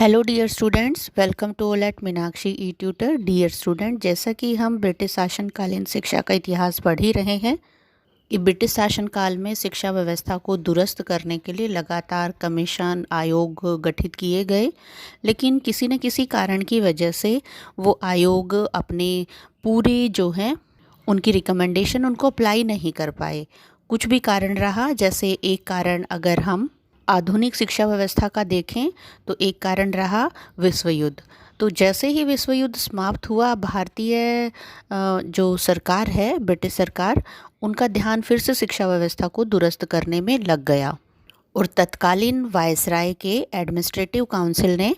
Hello dear students, welcome to all at Meenakshi e tutor. Dear student, जैसा कि हम British शासनकालीन शिक्षा का इतिहास पढ़ ही रहे हैं कि ब्रिटिश शासनकाल में शिक्षा व्यवस्था को दुरुस्त करने के लिए लगातार कमीशन आयोग गठित किए गए, लेकिन किसी न किसी कारण की वजह से वो आयोग अपने पूरे जो है उनकी रिकमेंडेशन उनको अप्लाई नहीं कर पाए। कुछ भी कारण रहा, जैसे एक कारण अगर हम आधुनिक शिक्षा व्यवस्था का देखें तो एक कारण रहा विश्व युद्ध। तो जैसे ही विश्व युद्ध समाप्त हुआ, भारतीय जो सरकार है, ब्रिटिश सरकार, उनका ध्यान फिर से शिक्षा व्यवस्था को दुरुस्त करने में लग गया और तत्कालीन वायसराय के एडमिनिस्ट्रेटिव काउंसिल ने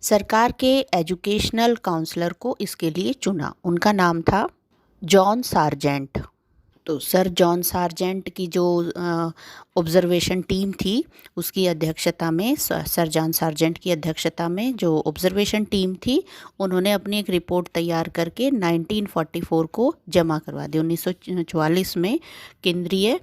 सरकार के एजुकेशनल काउंसलर को इसके लिए चुना। उनका नाम था जॉन सार्जेंट। तो सर जॉन सार्जेंट की जो ऑब्जर्वेशन टीम थी, उसकी अध्यक्षता में, सर जॉन सार्जेंट की अध्यक्षता में जो ऑब्जर्वेशन टीम थी, उन्होंने अपनी एक रिपोर्ट तैयार करके 1944 को जमा करवा दी। 1944 में केंद्रीय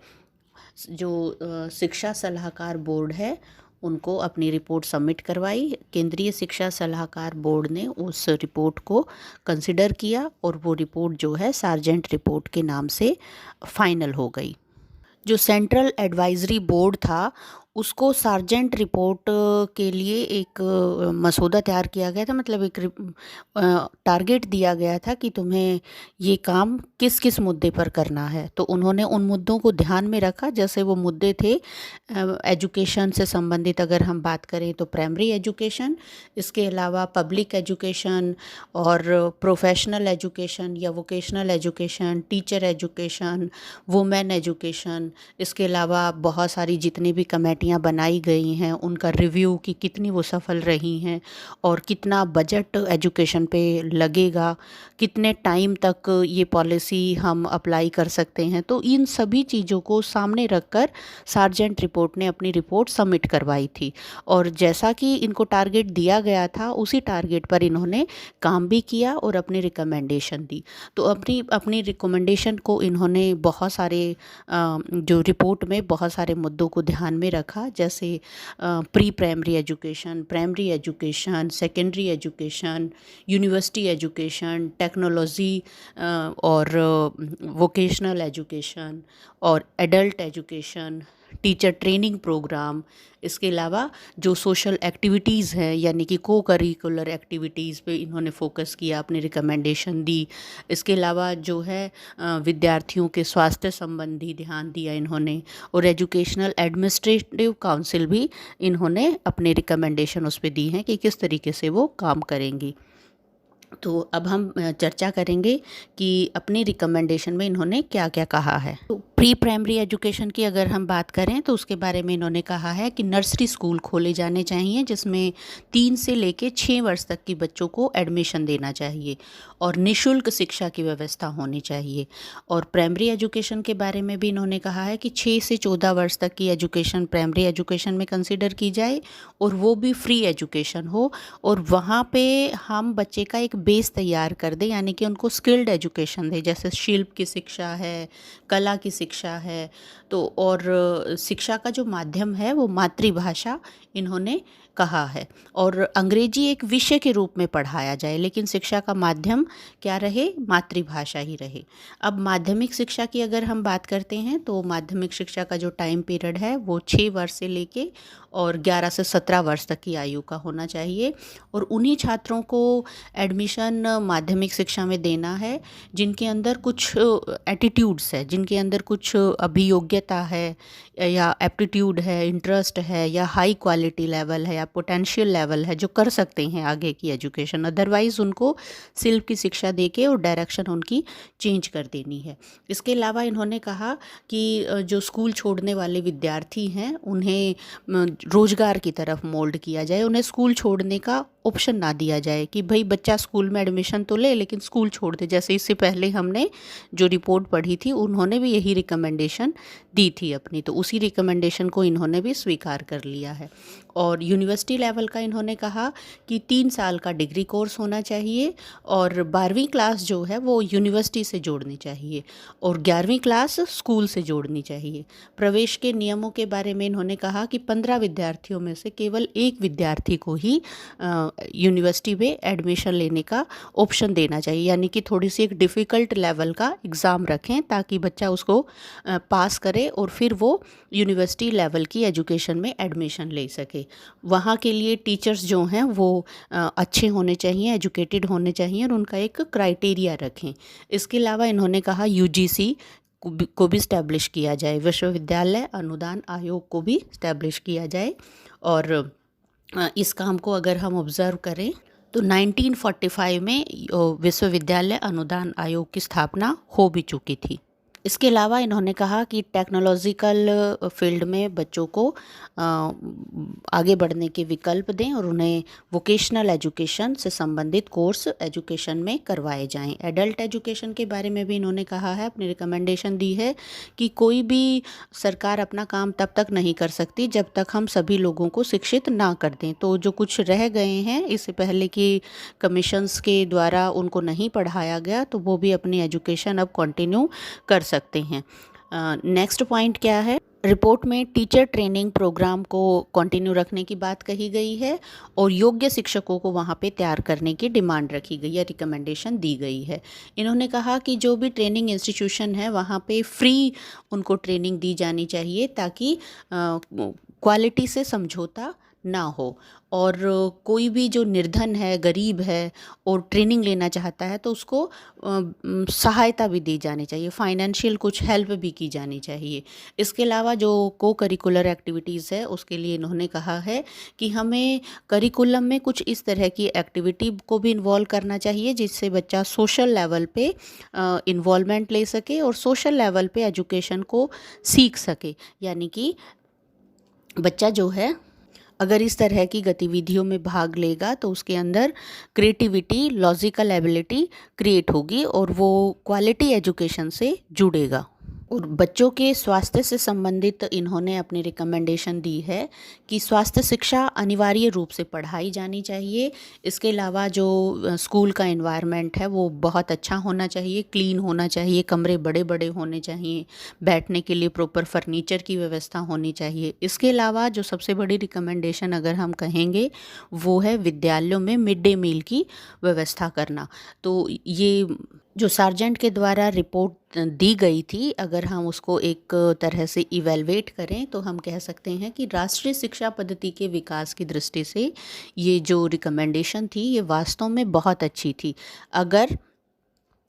जो शिक्षा सलाहकार बोर्ड है, उनको अपनी रिपोर्ट सबमिट करवाई। केंद्रीय शिक्षा सलाहकार बोर्ड ने उस रिपोर्ट को कंसिडर किया और वो रिपोर्ट जो है सार्जेंट रिपोर्ट के नाम से फाइनल हो गई। जो सेंट्रल एडवाइजरी बोर्ड था, उसको सार्जेंट रिपोर्ट के लिए एक मसौदा तैयार किया गया था, मतलब एक टारगेट दिया गया था कि तुम्हें ये काम किस किस मुद्दे पर करना है। तो उन्होंने उन मुद्दों को ध्यान में रखा। जैसे वो मुद्दे थे एजुकेशन से संबंधित, अगर हम बात करें तो प्राइमरी एजुकेशन, इसके अलावा पब्लिक एजुकेशन और प्रोफेशनल एजुकेशन या vocational education, teacher education, women education, इसके अलावा बहुत सारी जितनी भी कमेटियाँ बनाई गई हैं उनका रिव्यू कि कितनी वो सफल रही हैं और कितना बजट एजुकेशन पे लगेगा, कितने टाइम तक ये पॉलिसी हम अप्लाई कर सकते हैं। तो इन सभी चीज़ों को सामने रखकर सार्जेंट रिपोर्ट ने अपनी रिपोर्ट सबमिट करवाई थी और जैसा कि इनको टारगेट दिया गया था, उसी टारगेट पर इन्होंने काम भी किया और अपनी रिकमेंडेशन दी। तो अपनी अपनी रिकमेंडेशन को इन्होंने बहुत सारे जो रिपोर्ट में बहुत सारे मुद्दों को ध्यान में रखा, जैसे pre primary education, primary education, secondary education, university education, technology और वोकेशनल एजुकेशन और adult education, teacher training program, इसके अलावा जो सोशल एक्टिविटीज़ हैं यानी कि को करिकुलर एक्टिविटीज़ पे इन्होंने फोकस किया, अपनी रिकमेंडेशन दी। इसके अलावा जो है विद्यार्थियों के स्वास्थ्य संबंधी ध्यान दिया इन्होंने और एजुकेशनल एडमिनिस्ट्रेटिव काउंसिल भी इन्होंने अपने रिकमेंडेशन उस पर दी हैं कि किस तरीके से वो काम करेंगी। तो अब हम चर्चा करेंगे कि अपनी रिकमेंडेशन में इन्होंने क्या क्या कहा है। तो प्री प्राइमरी एजुकेशन की अगर हम बात करें तो उसके बारे में इन्होंने कहा है कि नर्सरी स्कूल खोले जाने चाहिए जिसमें 3 से लेकर 6 वर्ष तक की बच्चों को एडमिशन देना चाहिए और निःशुल्क शिक्षा की व्यवस्था होनी चाहिए। और प्राइमरी एजुकेशन के बारे में भी इन्होंने कहा है कि 6 से 14 वर्ष तक की एजुकेशन प्राइमरी एजुकेशन में कंसिडर की जाए और वो भी फ्री एजुकेशन हो और वहाँ पे हम बच्चे का एक बेस तैयार कर दें, यानी कि उनको स्किल्ड एजुकेशन दें, जैसे शिल्प की शिक्षा है, कला की शिक्षा है। तो और शिक्षा का जो माध्यम है वो मातृभाषा इन्होंने कहा है और अंग्रेजी एक विषय के रूप में पढ़ाया जाए, लेकिन शिक्षा का माध्यम क्या रहे, मातृभाषा ही रहे। अब माध्यमिक शिक्षा की अगर हम बात करते हैं तो माध्यमिक शिक्षा का जो टाइम पीरियड है वो 6 वर्ष से लेके और 11 से 17 वर्ष तक की आयु का होना चाहिए और उन्हीं छात्रों को एडमिशन माध्यमिक शिक्षा में देना है जिनके अंदर कुछ एटीट्यूड्स है, जिनके अंदर कुछ अभियोग्यता है या एप्टीट्यूड है, इंटरेस्ट है या हाई क्वालिटी लेवल है या पोटेंशियल लेवल है, जो कर सकते हैं आगे की एजुकेशन। अदरवाइज़ उनको शिल्प की शिक्षा देके और डायरेक्शन उनकी चेंज कर देनी है। इसके अलावा इन्होंने कहा कि जो स्कूल छोड़ने वाले विद्यार्थी हैं उन्हें रोजगार की तरफ मोल्ड किया जाए, उन्हें स्कूल छोड़ने का ऑप्शन ना दिया जाए कि भाई बच्चा स्कूल में एडमिशन तो ले लेकिन स्कूल छोड़ दे। जैसे इससे पहले हमने जो रिपोर्ट पढ़ी थी उन्होंने भी यही रिकमेंडेशन दी थी अपनी, तो उसी रिकमेंडेशन को इन्होंने भी स्वीकार कर लिया है। और यूनिवर्सिटी लेवल का इन्होंने कहा कि 3 साल का डिग्री कोर्स होना चाहिए और 12वीं क्लास जो है वो यूनिवर्सिटी से जोड़नी चाहिए और 11वीं क्लास स्कूल से जोड़नी चाहिए। प्रवेश के नियमों के बारे में इन्होंने कहा कि 15 विद्यार्थियों में से केवल एक विद्यार्थी को ही यूनिवर्सिटी में एडमिशन लेने का ऑप्शन देना चाहिए, यानी कि थोड़ी सी एक डिफ़िकल्ट लेवल का एग्ज़ाम रखें ताकि बच्चा उसको पास करे और फिर वो यूनिवर्सिटी लेवल की एजुकेशन में एडमिशन ले सके। वहाँ के लिए टीचर्स जो हैं वो अच्छे होने चाहिए, एजुकेटेड होने चाहिए और उनका एक क्राइटेरिया रखें। इसके अलावा इन्होंने कहा यूजीसी को भी इस्टेब्लिश किया जाए, विश्वविद्यालय अनुदान आयोग को भी इस्टेब्लिश किया जाए। और इस काम को अगर हम ऑब्ज़र्व करें तो 1945 में विश्वविद्यालय अनुदान आयोग की स्थापना हो भी चुकी थी। इसके अलावा इन्होंने कहा कि टेक्नोलॉजिकल फील्ड में बच्चों को आगे बढ़ने के विकल्प दें और उन्हें वोकेशनल एजुकेशन से संबंधित कोर्स एजुकेशन में करवाए जाएं। एडल्ट एजुकेशन के बारे में भी इन्होंने कहा है, अपनी रिकमेंडेशन दी है कि कोई भी सरकार अपना काम तब तक नहीं कर सकती जब तक हम सभी लोगों को शिक्षित ना कर दें। तो जो कुछ रह गए हैं इससे पहले की कमीशंस के द्वारा उनको नहीं पढ़ाया गया तो वो भी अपनी एजुकेशन अब कंटिन्यू कर सकते हैं। नेक्स्ट पॉइंट क्या है, रिपोर्ट में टीचर ट्रेनिंग प्रोग्राम को कंटिन्यू रखने की बात कही गई है और योग्य शिक्षकों को वहाँ पे तैयार करने की डिमांड रखी गई है, रिकमेंडेशन दी गई है। इन्होंने कहा कि जो भी ट्रेनिंग इंस्टीट्यूशन है वहाँ पे फ्री उनको ट्रेनिंग दी जानी चाहिए ताकि क्वालिटी से समझौता ना हो और कोई भी जो निर्धन है, गरीब है और ट्रेनिंग लेना चाहता है तो उसको सहायता भी दी जानी चाहिए, फाइनेंशियल कुछ हेल्प भी की जानी चाहिए। इसके अलावा जो को करिकुलर एक्टिविटीज़ है उसके लिए इन्होंने कहा है कि हमें करिकुलम में कुछ इस तरह की एक्टिविटी को भी इन्वॉल्व करना चाहिए जिससे बच्चा सोशल लेवल पे इन्वॉल्वमेंट ले सके और सोशल लेवल पे एजुकेशन को सीख सके। यानी कि बच्चा जो है अगर इस तरह की गतिविधियों में भाग लेगा तो उसके अंदर क्रिएटिविटी, लॉजिकल एबिलिटी क्रिएट होगी और वो क्वालिटी एजुकेशन से जुड़ेगा। और बच्चों के स्वास्थ्य से संबंधित इन्होंने अपनी रिकमेंडेशन दी है कि स्वास्थ्य शिक्षा अनिवार्य रूप से पढ़ाई जानी चाहिए। इसके अलावा जो स्कूल का एनवायरनमेंट है वो बहुत अच्छा होना चाहिए, क्लीन होना चाहिए, कमरे बड़े बड़े होने चाहिए, बैठने के लिए प्रॉपर फर्नीचर की व्यवस्था होनी चाहिए। इसके अलावा जो सबसे बड़ी रिकमेंडेशन अगर हम कहेंगे वो है विद्यालयों में मिड डे मील की व्यवस्था करना। तो ये जो सार्जेंट के द्वारा रिपोर्ट दी गई थी अगर हम उसको एक तरह से इवेलुएट करें तो हम कह सकते हैं कि राष्ट्रीय शिक्षा पद्धति के विकास की दृष्टि से ये जो रिकमेंडेशन थी ये वास्तव में बहुत अच्छी थी। अगर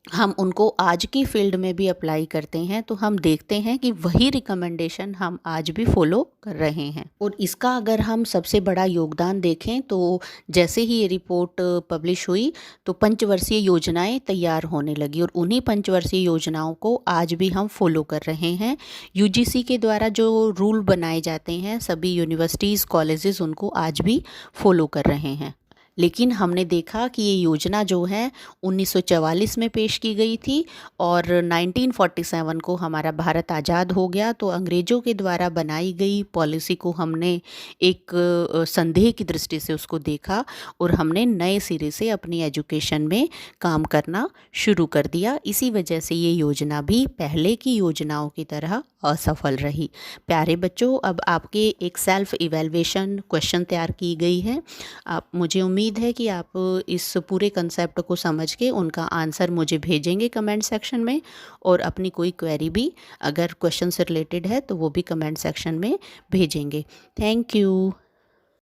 हम उनको आज की फील्ड में भी अप्लाई करते हैं तो हम देखते हैं कि वही रिकमेंडेशन हम आज भी फॉलो कर रहे हैं। और इसका अगर हम सबसे बड़ा योगदान देखें तो जैसे ही ये रिपोर्ट पब्लिश हुई तो पंचवर्षीय योजनाएं तैयार होने लगी और उन्हीं पंचवर्षीय योजनाओं को आज भी हम फॉलो कर रहे हैं। यूजीसी के द्वारा जो रूल बनाए जाते हैं सभी यूनिवर्सिटीज़, कॉलेजेस उनको आज भी फॉलो कर रहे हैं। लेकिन हमने देखा कि ये योजना जो है 1944 में पेश की गई थी और 1947 को हमारा भारत आज़ाद हो गया तो अंग्रेज़ों के द्वारा बनाई गई पॉलिसी को हमने एक संदेह की दृष्टि से उसको देखा और हमने नए सिरे से अपनी एजुकेशन में काम करना शुरू कर दिया। इसी वजह से ये योजना भी पहले की योजनाओं की तरह असफल रही। प्यारे बच्चों, अब आपके एक सेल्फ इवैल्यूएशन क्वेश्चन तैयार की गई है। आप मुझे उम्मीद है कि आप इस पूरे कंसेप्ट को समझ के उनका आंसर मुझे भेजेंगे कमेंट सेक्शन में और अपनी कोई क्वेरी भी अगर क्वेश्चन से रिलेटेड है तो वो भी कमेंट सेक्शन में भेजेंगे। Thank you.